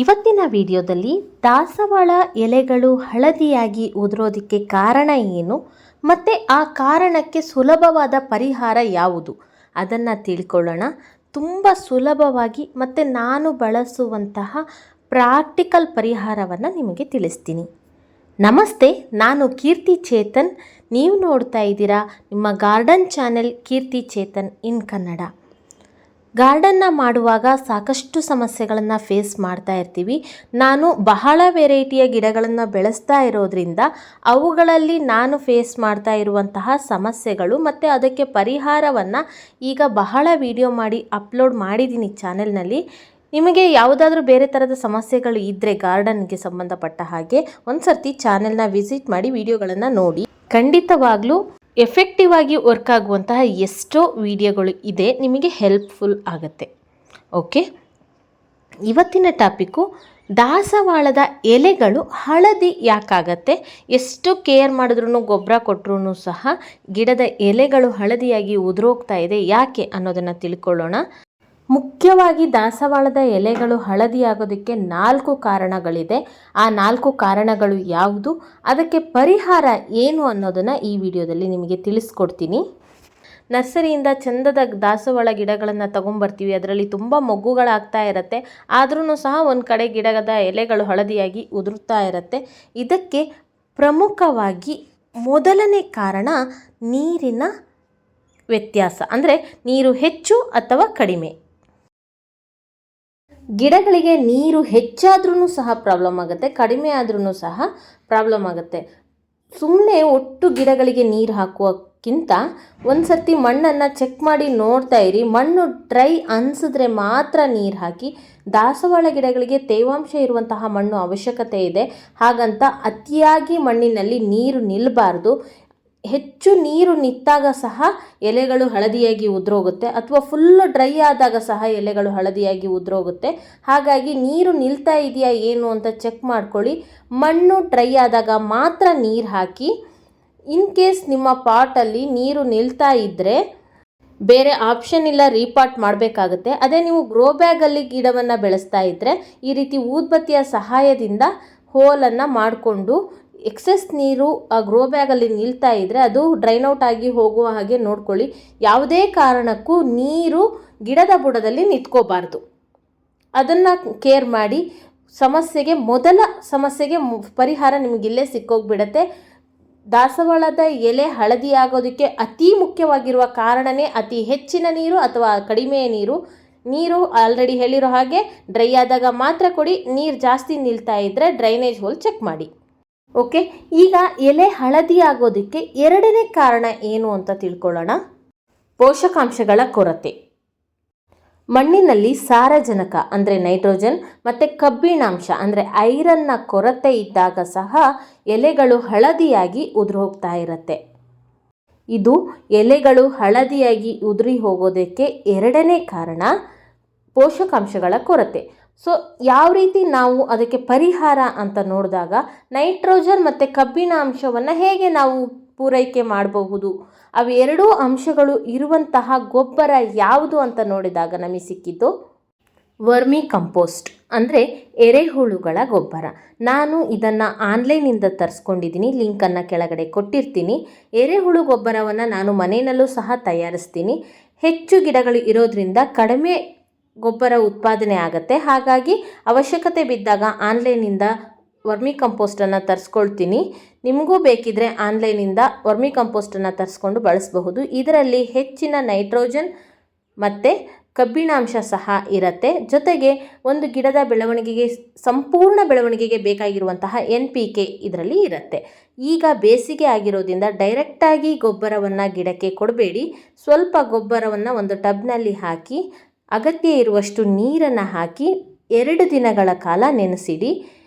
ಇವತ್ತಿನ ವಿಡಿಯೋದಲ್ಲಿ ದಾಸವಾಳ ಎಲೆಗಳು ಹಳದಿಯಾಗಿ ಉದುರೋದಕ್ಕೆ ಕಾರಣ ಏನು ಮತ್ತು ಆ ಕಾರಣಕ್ಕೆ ಸುಲಭವಾದ ಪರಿಹಾರ ಯಾವುದು ಅದನ್ನು ತಿಳ್ಕೊಳ್ಳೋಣ. ತುಂಬ ಸುಲಭವಾಗಿ ಮತ್ತು ನಾನು ಬಳಸುವಂತಹ ಪ್ರಾಕ್ಟಿಕಲ್ ಪರಿಹಾರವನ್ನು ನಿಮಗೆ ತಿಳಿಸ್ತೀನಿ. ನಮಸ್ತೆ, ನಾನು ಕೀರ್ತಿ ಚೇತನ್. ನೀವು ನೋಡ್ತಾ ಇದ್ದೀರಾ ನಿಮ್ಮ ಗಾರ್ಡನ್ ಚಾನೆಲ್ ಕೀರ್ತಿ ಚೇತನ್ ಇನ್ ಕನ್ನಡ. ಗಾರ್ಡನ್ನ ಮಾಡುವಾಗ ಸಾಕಷ್ಟು ಸಮಸ್ಯೆಗಳನ್ನು ಫೇಸ್ ಮಾಡ್ತಾ ಇರ್ತೀವಿ. ನಾನು ಬಹಳ ವೆರೈಟಿಯ ಗಿಡಗಳನ್ನು ಬೆಳೆಸ್ತಾ ಇರೋದ್ರಿಂದ ಅವುಗಳಲ್ಲಿ ನಾನು ಫೇಸ್ ಮಾಡ್ತಾ ಇರುವಂತಹ ಸಮಸ್ಯೆಗಳು ಮತ್ತು ಅದಕ್ಕೆ ಪರಿಹಾರವನ್ನು ಈಗ ಬಹಳ ವಿಡಿಯೋ ಮಾಡಿ ಅಪ್ಲೋಡ್ ಮಾಡಿದ್ದೀನಿ ಚಾನೆಲ್ನಲ್ಲಿ. ನಿಮಗೆ ಯಾವುದಾದ್ರೂ ಬೇರೆ ಥರದ ಸಮಸ್ಯೆಗಳು ಇದ್ದರೆ ಗಾರ್ಡನ್ಗೆ ಸಂಬಂಧಪಟ್ಟ ಹಾಗೆ ಒಂದು ಸರ್ತಿ ಚಾನೆಲ್ನ ವಿಸಿಟ್ ಮಾಡಿ ವಿಡಿಯೋಗಳನ್ನು ನೋಡಿ. ಖಂಡಿತವಾಗ್ಲೂ ಎಫೆಕ್ಟಿವ್ ಆಗಿ ವರ್ಕ್ ಆಗುವಂತಹ ಎಷ್ಟೋ ವಿಡಿಯೋಗಳು ಇದೆ, ನಿಮಗೆ ಹೆಲ್ಪ್ಫುಲ್ ಆಗುತ್ತೆ. ಓಕೆ, ಇವತ್ತಿನ ಟಾಪಿಕ್ಕು ದಾಸವಾಳದ ಎಲೆಗಳು ಹಳದಿ ಯಾಕಾಗತ್ತೆ, ಎಷ್ಟು ಕೇರ್ ಮಾಡಿದ್ರೂ ಗೊಬ್ಬರ ಕೊಟ್ಟರೂ ಸಹ ಗಿಡದ ಎಲೆಗಳು ಹಳದಿಯಾಗಿ ಉದುರೋಗ್ತಾ ಇದೆ ಯಾಕೆ ಅನ್ನೋದನ್ನು ತಿಳ್ಕೊಳ್ಳೋಣ. ಮುಖ್ಯವಾಗಿ ದಾಸವಾಳದ ಎಲೆಗಳು ಹಳದಿಯಾಗೋದಕ್ಕೆ 4 ಕಾರಣಗಳಿದೆ. ಆ 4 ಕಾರಣಗಳು ಯಾವುದು, ಅದಕ್ಕೆ ಪರಿಹಾರ ಏನು ಅನ್ನೋದನ್ನು ಈ ವಿಡಿಯೋದಲ್ಲಿ ನಿಮಗೆ ತಿಳಿಸ್ಕೊಡ್ತೀನಿ. ನರ್ಸರಿಯಿಂದ ಚಂದದ ದಾಸವಾಳ ಗಿಡಗಳನ್ನು ತೊಗೊಂಬರ್ತೀವಿ, ಅದರಲ್ಲಿ ತುಂಬ ಮೊಗ್ಗುಗಳಾಗ್ತಾ ಇರುತ್ತೆ. ಆದ್ರೂ ಸಹ ಒಂದು ಕಡೆ ಗಿಡದ ಎಲೆಗಳು ಹಳದಿಯಾಗಿ ಉದುರುತ್ತಾ ಇರುತ್ತೆ. ಇದಕ್ಕೆ ಪ್ರಮುಖವಾಗಿ ಮೊದಲನೇ ಕಾರಣ ನೀರಿನ ವ್ಯತ್ಯಾಸ, ಅಂದರೆ ನೀರು ಹೆಚ್ಚು ಅಥವಾ ಕಡಿಮೆ. ಗಿಡಗಳಿಗೆ ನೀರು ಹೆಚ್ಚಾದ್ರೂ ಸಹ ಪ್ರಾಬ್ಲಮ್ ಆಗುತ್ತೆ, ಕಡಿಮೆ ಆದ್ರೂ ಸಹ ಪ್ರಾಬ್ಲಮ್ ಆಗುತ್ತೆ. ಸುಮ್ಮನೆ ಒಟ್ಟು ಗಿಡಗಳಿಗೆ ನೀರು ಹಾಕುವಕ್ಕಿಂತ ಒಂದು ಸರ್ತಿ ಮಣ್ಣನ್ನು ಚೆಕ್ ಮಾಡಿ ನೋಡ್ತಾ ಇರಿ. ಮಣ್ಣು ಡ್ರೈ ಅನಿಸಿದ್ರೆ ಮಾತ್ರ ನೀರು ಹಾಕಿ. ದಾಸವಾಳ ಗಿಡಗಳಿಗೆ ತೇವಾಂಶ ಇರುವಂತಹ ಮಣ್ಣು ಅವಶ್ಯಕತೆ ಇದೆ. ಹಾಗಂತ ಅತಿಯಾಗಿ ಮಣ್ಣಿನಲ್ಲಿ ನೀರು ನಿಲ್ಲಬಾರ್ದು. ಹೆಚ್ಚು ನೀರು ನಿಂತಾಗ ಸಹ ಎಲೆಗಳು ಹಳದಿಯಾಗಿ ಉದುರೋಗುತ್ತೆ, ಅಥವಾ ಫುಲ್ಲು ಡ್ರೈ ಆದಾಗ ಸಹ ಎಲೆಗಳು ಹಳದಿಯಾಗಿ ಉದುರೋಗುತ್ತೆ. ಹಾಗಾಗಿ ನೀರು ನಿಲ್ತಾ ಇದೆಯಾ ಏನು ಅಂತ ಚೆಕ್ ಮಾಡ್ಕೊಳ್ಳಿ. ಮಣ್ಣು ಡ್ರೈ ಆದಾಗ ಮಾತ್ರ ನೀರು ಹಾಕಿ. ಇನ್ ಕೇಸ್ ನಿಮ್ಮ ಪಾಟಲ್ಲಿ ನೀರು ನಿಲ್ತಾ ಇದ್ದರೆ ಬೇರೆ ಆಪ್ಷನ್ ಇಲ್ಲ, ರೀಪಾಟ್ ಮಾಡಬೇಕಾಗುತ್ತೆ. ಅದೇ ನೀವು ಗ್ರೋ ಬ್ಯಾಗಲ್ಲಿ ಗಿಡವನ್ನು ಬೆಳೆಸ್ತಾ ಇದ್ದರೆ ಈ ರೀತಿ ಊದ್ಬತ್ತಿಯ ಸಹಾಯದಿಂದ ಹೋಲನ್ನು ಮಾಡಿಕೊಂಡು ಎಕ್ಸೆಸ್ ನೀರು ಆ ಗ್ರೋ ಬ್ಯಾಗಲ್ಲಿ ನಿಲ್ತಾ ಇದ್ದರೆ ಅದು ಡ್ರೈನ್ ಔಟ್ ಆಗಿ ಹೋಗುವ ಹಾಗೆ ನೋಡ್ಕೊಳ್ಳಿ. ಯಾವುದೇ ಕಾರಣಕ್ಕೂ ನೀರು ಗಿಡದ ಬುಡದಲ್ಲಿ ನಿಂತ್ಕೋಬಾರ್ದು, ಅದನ್ನು ಕೇರ್ ಮಾಡಿ. ಮೊದಲ ಸಮಸ್ಯೆಗೆ ಪರಿಹಾರ ನಿಮಗಿಲ್ಲೇ ಸಿಕ್ಕೋಗ್ಬಿಡತ್ತೆ. ದಾಸವಾಳದ ಎಲೆ ಹಳದಿ ಆಗೋದಕ್ಕೆ ಅತಿ ಮುಖ್ಯವಾಗಿರುವ ಕಾರಣನೇ ಅತಿ ಹೆಚ್ಚಿನ ನೀರು ಅಥವಾ ಕಡಿಮೆ ನೀರು ಆಲ್ರೆಡಿ ಹೇಳಿರೋ ಹಾಗೆ ಡ್ರೈ ಆದಾಗ ಮಾತ್ರ ಕೊಡಿ. ನೀರು ಜಾಸ್ತಿ ನಿಲ್ತಾ ಇದ್ದರೆ ಡ್ರೈನೇಜ್ ಹೋಲ್ ಚೆಕ್ ಮಾಡಿ. ಓಕೆ, ಈಗ ಎಲೆ ಹಳದಿ ಆಗೋದಕ್ಕೆ ಎರಡನೇ ಕಾರಣ ಏನು ಅಂತ ತಿಳ್ಕೊಳ್ಳೋಣ. ಪೋಷಕಾಂಶಗಳ ಕೊರತೆ. ಮಣ್ಣಿನಲ್ಲಿ ಸಾರಜನಕ ಅಂದರೆ ನೈಟ್ರೋಜನ್ ಮತ್ತು ಕಬ್ಬಿಣಾಂಶ ಅಂದರೆ ಐರನ್ನ ಕೊರತೆ ಇದ್ದಾಗ ಸಹ ಎಲೆಗಳು ಹಳದಿಯಾಗಿ ಉದುರಿ ಹೋಗ್ತಾ ಇರುತ್ತೆ. ಇದು ಎಲೆಗಳು ಹಳದಿಯಾಗಿ ಉದುರಿ ಹೋಗೋದಕ್ಕೆ ಎರಡನೇ ಕಾರಣ ಪೋಷಕಾಂಶಗಳ ಕೊರತೆ. ಸೊ ಯಾವ ರೀತಿ ನಾವು ಅದಕ್ಕೆ ಪರಿಹಾರ ಅಂತ ನೋಡಿದಾಗ ನೈಟ್ರೋಜನ್ ಮತ್ತು ಕಬ್ಬಿಣ ಅಂಶವನ್ನು ಹೇಗೆ ನಾವು ಪೂರೈಕೆ ಮಾಡಬಹುದು, ಅವೆರಡೂ ಅಂಶಗಳು ಇರುವಂತಹ ಗೊಬ್ಬರ ಯಾವುದು ಅಂತ ನೋಡಿದಾಗ ನಮಗೆ ಸಿಕ್ಕಿದ್ದು ವರ್ಮಿ ಕಂಪೋಸ್ಟ್ ಅಂದರೆ ಎರೆಹುಳುಗಳ ಗೊಬ್ಬರ. ನಾನು ಇದನ್ನು ಆನ್ಲೈನಿಂದ ತರಿಸ್ಕೊಂಡಿದ್ದೀನಿ, ಲಿಂಕನ್ನು ಕೆಳಗಡೆ ಕೊಟ್ಟಿರ್ತೀನಿ. ಎರೆಹುಳು ಗೊಬ್ಬರವನ್ನು ನಾನು ಮನೆಯಲ್ಲೂ ಸಹ ತಯಾರಿಸ್ತೀನಿ. ಹೆಚ್ಚು ಗಿಡಗಳು ಇರೋದ್ರಿಂದ ಕಡಿಮೆ ಗೊಬ್ಬರ ಉತ್ಪಾದನೆ ಆಗುತ್ತೆ. ಹಾಗಾಗಿ ಅವಶ್ಯಕತೆ ಬಿದ್ದಾಗ ಆನ್ಲೈನಿಂದ ವರ್ಮಿ ಕಂಪೋಸ್ಟನ್ನು ತರಿಸ್ಕೊಳ್ತೀನಿ. ನಿಮಗೂ ಬೇಕಿದ್ರೆ ಆನ್ಲೈನಿಂದ ವರ್ಮಿ ಕಂಪೋಸ್ಟನ್ನು ತರಿಸ್ಕೊಂಡು ಬಳಸಬಹುದು. ಇದರಲ್ಲಿ ಹೆಚ್ಚಿನ ನೈಟ್ರೋಜನ್ ಮತ್ತು ಕಬ್ಬಿಣಾಂಶ ಸಹ ಇರುತ್ತೆ. ಜೊತೆಗೆ ಒಂದು ಗಿಡದ ಸಂಪೂರ್ಣ ಬೆಳವಣಿಗೆಗೆ ಬೇಕಾಗಿರುವಂತಹ NPK ಇದರಲ್ಲಿ ಇರುತ್ತೆ. ಈಗ ಬೇಸಿಗೆ ಆಗಿರೋದ್ರಿಂದ ಡೈರೆಕ್ಟಾಗಿ ಗೊಬ್ಬರವನ್ನು ಗಿಡಕ್ಕೆ ಕೊಡಬೇಡಿ. ಸ್ವಲ್ಪ ಗೊಬ್ಬರವನ್ನು ಒಂದು ಟಬ್ನಲ್ಲಿ ಹಾಕಿ ಅಗತ್ಯ ಇರುವಷ್ಟು ನೀರನ್ನು ಹಾಕಿ 2 ದಿನಗಳ ಕಾಲ ನೆನೆಸಿಡಿ.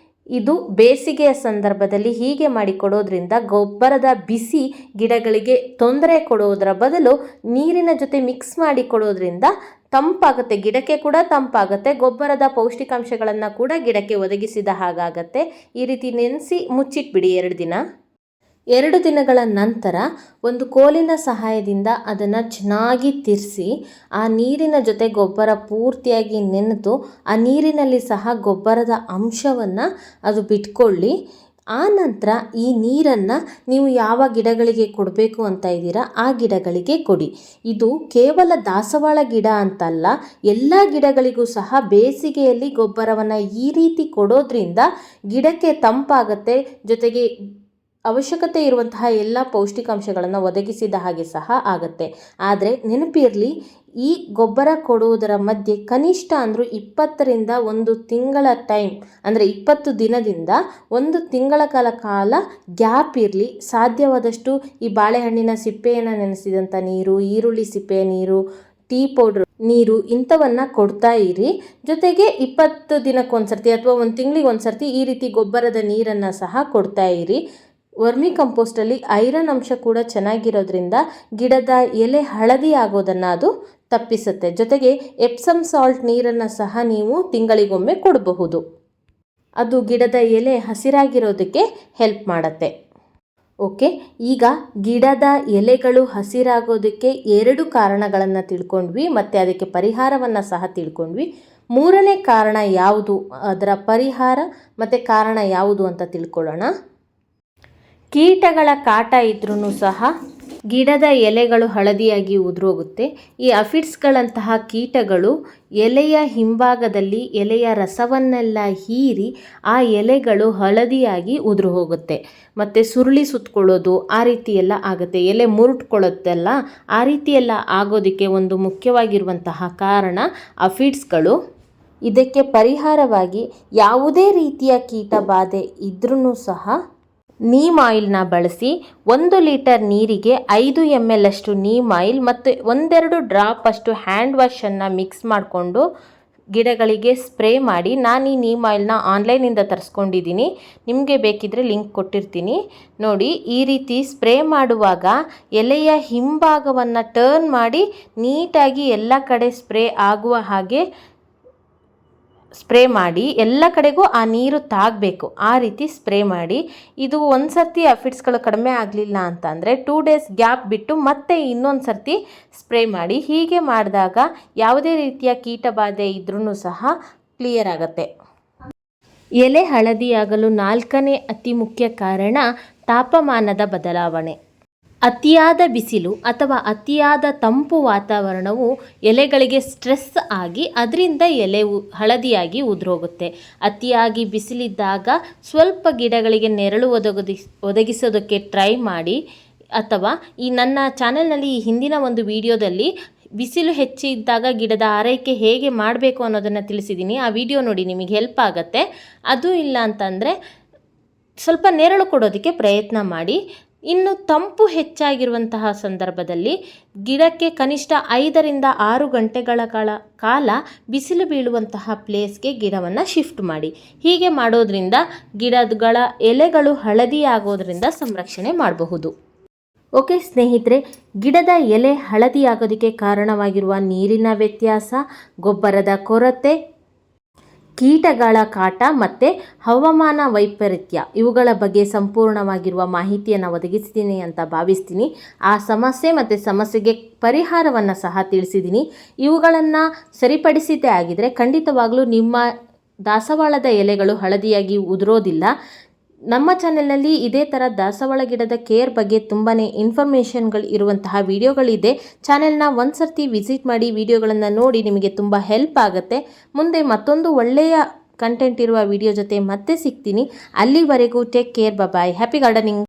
ಇದು ಬೇಸಿಗೆಯ ಸಂದರ್ಭದಲ್ಲಿ ಹೀಗೆ ಮಾಡಿ ಕೊಡೋದ್ರಿಂದ ಗೊಬ್ಬರದ ಬಿಸಿ ಗಿಡಗಳಿಗೆ ತೊಂದರೆ ಕೊಡೋದರ ಬದಲು ನೀರಿನ ಜೊತೆ ಮಿಕ್ಸ್ ಮಾಡಿ ಕೊಡೋದ್ರಿಂದ ತಂಪಾಗುತ್ತೆ, ಗಿಡಕ್ಕೆ ಕೂಡ ತಂಪಾಗುತ್ತೆ, ಗೊಬ್ಬರದ ಪೌಷ್ಟಿಕಾಂಶಗಳನ್ನು ಕೂಡ ಗಿಡಕ್ಕೆ ಒದಗಿಸಿದ ಹಾಗಾಗತ್ತೆ. ಈ ರೀತಿ ನೆನೆಸಿ ಮುಚ್ಚಿಟ್ಬಿಡಿ 2 ದಿನ. 2 ದಿನಗಳ ನಂತರ ಒಂದು ಕೋಲಿನ ಸಹಾಯದಿಂದ ಅದನ್ನು ಚೆನ್ನಾಗಿ ತಿರ್ಸಿ ಆ ನೀರಿನ ಜೊತೆ ಗೊಬ್ಬರ ಪೂರ್ತಿಯಾಗಿ ನೆನೆದು ಆ ನೀರಿನಲ್ಲಿ ಸಹ ಗೊಬ್ಬರದ ಅಂಶವನ್ನು ಅದು ಬಿಟ್ಕೊಳ್ಳಿ. ಆ ನಂತರ ಈ ನೀರನ್ನು ನೀವು ಯಾವ ಗಿಡಗಳಿಗೆ ಕೊಡಬೇಕು ಅಂತ ಇದ್ದೀರಾ ಆ ಗಿಡಗಳಿಗೆ ಕೊಡಿ. ಇದು ಕೇವಲ ದಾಸವಾಳ ಗಿಡ ಅಂತಲ್ಲ, ಎಲ್ಲ ಗಿಡಗಳಿಗೂ ಸಹ ಬೇಸಿಗೆಯಲ್ಲಿ ಗೊಬ್ಬರವನ್ನು ಈ ರೀತಿ ಕೊಡೋದ್ರಿಂದ ಗಿಡಕ್ಕೆ ತಂಪಾಗುತ್ತೆ, ಜೊತೆಗೆ ಅವಶ್ಯಕತೆ ಇರುವಂತಹ ಎಲ್ಲ ಪೌಷ್ಟಿಕಾಂಶಗಳನ್ನು ಒದಗಿಸಿದ ಹಾಗೆ ಸಹ ಆಗುತ್ತೆ. ಆದರೆ ನೆನಪಿರಲಿ, ಈ ಗೊಬ್ಬರ ಕೊಡುವುದರ ಮಧ್ಯೆ ಕನಿಷ್ಠ ಅಂದರೂ 20ರಿಂದ 1 ತಿಂಗಳ ಟೈಮ್, ಅಂದರೆ 20 ದಿನದಿಂದ 1 ತಿಂಗಳ ಕಾಲ ಗ್ಯಾಪ್ ಇರಲಿ. ಸಾಧ್ಯವಾದಷ್ಟು ಈ ಬಾಳೆಹಣ್ಣಿನ ಸಿಪ್ಪೆಯನ್ನು ನೆನೆಸಿದಂಥ ನೀರು, ಈರುಳ್ಳಿ ಸಿಪ್ಪೆಯ ನೀರು, ಟೀ ಪೌಡ್ರ್ ನೀರು ಇಂಥವನ್ನು ಕೊಡ್ತಾ ಇರಿ. ಜೊತೆಗೆ 20 ದಿನಕ್ಕೊಂದ್ಸರ್ತಿ ಅಥವಾ 1 ತಿಂಗಳಿಗೆ ಒಂದ್ಸರ್ತಿ ಈ ರೀತಿ ಗೊಬ್ಬರದ ನೀರನ್ನು ಸಹ ಕೊಡ್ತಾ ಇರಿ. ವರ್ಮಿ ಕಂಪೋಸ್ಟಲ್ಲಿ ಐರನ್ ಅಂಶ ಕೂಡ ಚೆನ್ನಾಗಿರೋದ್ರಿಂದ ಗಿಡದ ಎಲೆ ಹಳದಿ ಆಗೋದನ್ನು ಅದು ತಪ್ಪಿಸುತ್ತೆ. ಜೊತೆಗೆ ಎಪ್ಸಮ್ ಸಾಲ್ಟ್ ನೀರನ್ನು ಸಹ ನೀವು ತಿಂಗಳಿಗೊಮ್ಮೆ ಕೊಡಬಹುದು. ಅದು ಗಿಡದ ಎಲೆ ಹಸಿರಾಗಿರೋದಕ್ಕೆ ಹೆಲ್ಪ್ ಮಾಡುತ್ತೆ. ಓಕೆ, ಈಗ ಗಿಡದ ಎಲೆಗಳು ಹಸಿರಾಗೋದಕ್ಕೆ 2 ಕಾರಣಗಳನ್ನು ತಿಳ್ಕೊಂಡ್ವಿ ಮತ್ತು ಅದಕ್ಕೆ ಪರಿಹಾರವನ್ನು ಸಹ ತಿಳ್ಕೊಂಡ್ವಿ. 3ನೇ ಕಾರಣ ಯಾವುದು, ಅದರ ಪರಿಹಾರ ಮತ್ತು ಕಾರಣ ಯಾವುದು ಅಂತ ತಿಳ್ಕೊಳ್ಳೋಣ. ಕೀಟಗಳ ಕಾಟ ಇದ್ರೂ ಸಹ ಗಿಡದ ಎಲೆಗಳು ಹಳದಿಯಾಗಿ ಉದುರೋಗುತ್ತೆ. ಈ ಅಫಿಡ್ಸ್ಗಳಂತಹ ಕೀಟಗಳು ಎಲೆಯ ಹಿಂಭಾಗದಲ್ಲಿ ಎಲೆಯ ರಸವನ್ನೆಲ್ಲ ಹೀರಿ ಆ ಎಲೆಗಳು ಹಳದಿಯಾಗಿ ಉದುರು ಹೋಗುತ್ತೆ ಮತ್ತು ಸುರುಳಿ ಸುತ್ತಕೊಳ್ಳೋದು ಆ ರೀತಿ ಎಲ್ಲ ಆಗುತ್ತೆ. ಎಲೆ ಮುರುಟ್ಕೊಳ್ಳುತ್ತಲ್ಲ, ಆ ರೀತಿ ಎಲ್ಲ ಆಗೋದಕ್ಕೆ ಒಂದು ಮುಖ್ಯವಾಗಿರುವಂತಹ ಕಾರಣ ಅಫಿಡ್ಸ್ಗಳು. ಇದಕ್ಕೆ ಪರಿಹಾರವಾಗಿ ಯಾವುದೇ ರೀತಿಯ ಕೀಟ ಬಾಧೆ ಇದ್ರೂ ಸಹ ನೀಮ್ ಆಯಿಲ್ನ ಬಳಸಿ 1 ಲೀಟರ್ ನೀರಿಗೆ 5 ml ಅಷ್ಟು ನೀಮ್ ಆಯಿಲ್ ಮತ್ತು 1-2 ಡ್ರಾಪ್ ಅಷ್ಟು ಹ್ಯಾಂಡ್ ವಾಶನ್ನು ಮಿಕ್ಸ್ ಮಾಡಿಕೊಂಡು ಗಿಡಗಳಿಗೆ ಸ್ಪ್ರೇ ಮಾಡಿ. ನಾನು ಈ ನೀಮ್ ಆಯಿಲ್ನ ಆನ್ಲೈನಿಂದ ತರಿಸ್ಕೊಂಡಿದ್ದೀನಿ, ನಿಮಗೆ ಬೇಕಿದ್ದರೆ ಲಿಂಕ್ ಕೊಟ್ಟಿರ್ತೀನಿ ನೋಡಿ. ಈ ರೀತಿ ಸ್ಪ್ರೇ ಮಾಡುವಾಗ ಎಲೆಯ ಹಿಂಭಾಗವನ್ನು ಟರ್ನ್ ಮಾಡಿ ನೀಟಾಗಿ ಎಲ್ಲ ಕಡೆ ಸ್ಪ್ರೇ ಆಗುವ ಹಾಗೆ ಸ್ಪ್ರೇ ಮಾಡಿ, ಎಲ್ಲ ಕಡೆಗೂ ಆ ನೀರು ತಾಗಬೇಕು, ಆ ರೀತಿ ಸ್ಪ್ರೇ ಮಾಡಿ. ಇದು ಒಂದು ಸರ್ತಿ ಅಫಿಡ್ಸ್ಗಳು ಕಡಿಮೆ ಆಗಲಿಲ್ಲ ಅಂತಂದರೆ 2 ಡೇಸ್ ಗ್ಯಾಪ್ ಬಿಟ್ಟು ಮತ್ತೆ ಇನ್ನೊಂದು ಸರ್ತಿ ಸ್ಪ್ರೇ ಮಾಡಿ. ಹೀಗೆ ಮಾಡಿದಾಗ ಯಾವುದೇ ರೀತಿಯ ಕೀಟ ಬಾಧೆ ಇದ್ರೂ ಸಹ ಕ್ಲಿಯರ್ ಆಗುತ್ತೆ. ಎಲೆ ಹಳದಿಯಾಗಲು 4ನೇ ಅತಿ ಮುಖ್ಯ ಕಾರಣ ತಾಪಮಾನದ ಬದಲಾವಣೆ. ಅತಿಯಾದ ಬಿಸಿಲು ಅಥವಾ ಅತಿಯಾದ ತಂಪು ವಾತಾವರಣವು ಎಲೆಗಳಿಗೆ ಸ್ಟ್ರೆಸ್ ಆಗಿ ಅದರಿಂದ ಎಲೆ ಹಳದಿಯಾಗಿ ಉದುರೋಗುತ್ತೆ. ಅತಿಯಾಗಿ ಬಿಸಿಲಿದ್ದಾಗ ಸ್ವಲ್ಪ ಗಿಡಗಳಿಗೆ ನೆರಳು ಒದಗಿಸೋದಕ್ಕೆ ಟ್ರೈ ಮಾಡಿ. ಅಥವಾ ಈ ನನ್ನ ಚಾನೆಲ್ನಲ್ಲಿ ಈ ಹಿಂದಿನ ಒಂದು ವಿಡಿಯೋದಲ್ಲಿ ಬಿಸಿಲು ಹೆಚ್ಚಿದ್ದಾಗ ಗಿಡದ ಆರೈಕೆ ಹೇಗೆ ಮಾಡಬೇಕು ಅನ್ನೋದನ್ನು ತಿಳಿಸಿದ್ದೀನಿ, ಆ ವಿಡಿಯೋ ನೋಡಿ, ನಿಮಗೆ ಹೆಲ್ಪ್ ಆಗುತ್ತೆ. ಅದು ಇಲ್ಲ ಅಂತಂದರೆ ಸ್ವಲ್ಪ ನೆರಳು ಕೊಡೋದಕ್ಕೆ ಪ್ರಯತ್ನ ಮಾಡಿ. ಇನ್ನು ತಂಪು ಹೆಚ್ಚಾಗಿರುವಂತಹ ಸಂದರ್ಭದಲ್ಲಿ ಗಿಡಕ್ಕೆ ಕನಿಷ್ಠ 5ರಿಂದ 6 ಗಂಟೆಗಳ ಕಾಲ ಬಿಸಿಲು ಬೀಳುವಂತಹ ಪ್ಲೇಸ್ಗೆ ಗಿಡವನ್ನು ಶಿಫ್ಟ್ ಮಾಡಿ. ಹೀಗೆ ಮಾಡೋದ್ರಿಂದ ಗಿಡಗಳ ಎಲೆಗಳು ಹಳದಿ ಆಗೋದ್ರಿಂದ ಸಂರಕ್ಷಣೆ ಮಾಡಬಹುದು. ಓಕೆ ಸ್ನೇಹಿತರೆ, ಗಿಡದ ಎಲೆ ಹಳದಿ ಆಗೋದಕ್ಕೆ ಕಾರಣವಾಗಿರುವ ನೀರಿನ ವ್ಯತ್ಯಾಸ, ಗೊಬ್ಬರದ ಕೊರತೆ, ಕೀಟಗಳ ಕಾಟ ಮತ್ತು ಹವಾಮಾನ ವೈಪರೀತ್ಯ ಇವುಗಳ ಬಗ್ಗೆ ಸಂಪೂರ್ಣವಾಗಿರುವ ಮಾಹಿತಿಯನ್ನು ಒದಗಿಸ್ತೀನಿ ಅಂತ ಭಾವಿಸ್ತೀನಿ. ಆ ಸಮಸ್ಯೆ ಮತ್ತು ಸಮಸ್ಯೆಗೆ ಪರಿಹಾರವನ್ನು ಸಹ ತಿಳಿಸಿದ್ದೀನಿ. ಇವುಗಳನ್ನು ಸರಿಪಡಿಸಿದ್ದೇ ಆಗಿದ್ದರೆ ಖಂಡಿತವಾಗಲೂ ನಿಮ್ಮ ದಾಸವಾಳದ ಎಲೆಗಳು ಹಳದಿಯಾಗಿ ಉದುರೋದಿಲ್ಲ. ನಮ್ಮ ಚಾನೆಲ್ನಲ್ಲಿ ಇದೇ ಥರ ದಾಸವಾಳ ಗಿಡದ ಕೇರ್ ಬಗ್ಗೆ ತುಂಬಾ ಇನ್ಫಾರ್ಮೇಷನ್ಗಳು ಇರುವಂತಹ ವಿಡಿಯೋಗಳಿದೆ. ಚಾನೆಲ್ನ ಒಂದು ಸರ್ತಿ ವಿಸಿಟ್ ಮಾಡಿ, ವಿಡಿಯೋಗಳನ್ನು ನೋಡಿ, ನಿಮಗೆ ತುಂಬ ಹೆಲ್ಪ್ ಆಗುತ್ತೆ. ಮುಂದೆ ಮತ್ತೊಂದು ಒಳ್ಳೆಯ ಕಂಟೆಂಟ್ ಇರುವ ವಿಡಿಯೋ ಜೊತೆ ಮತ್ತೆ ಸಿಗ್ತೀನಿ. ಅಲ್ಲಿವರೆಗೂ ಟೇಕ್ ಕೇರ್, ಬಾಯ್, ಹ್ಯಾಪಿ ಗಾರ್ಡನಿಂಗ್.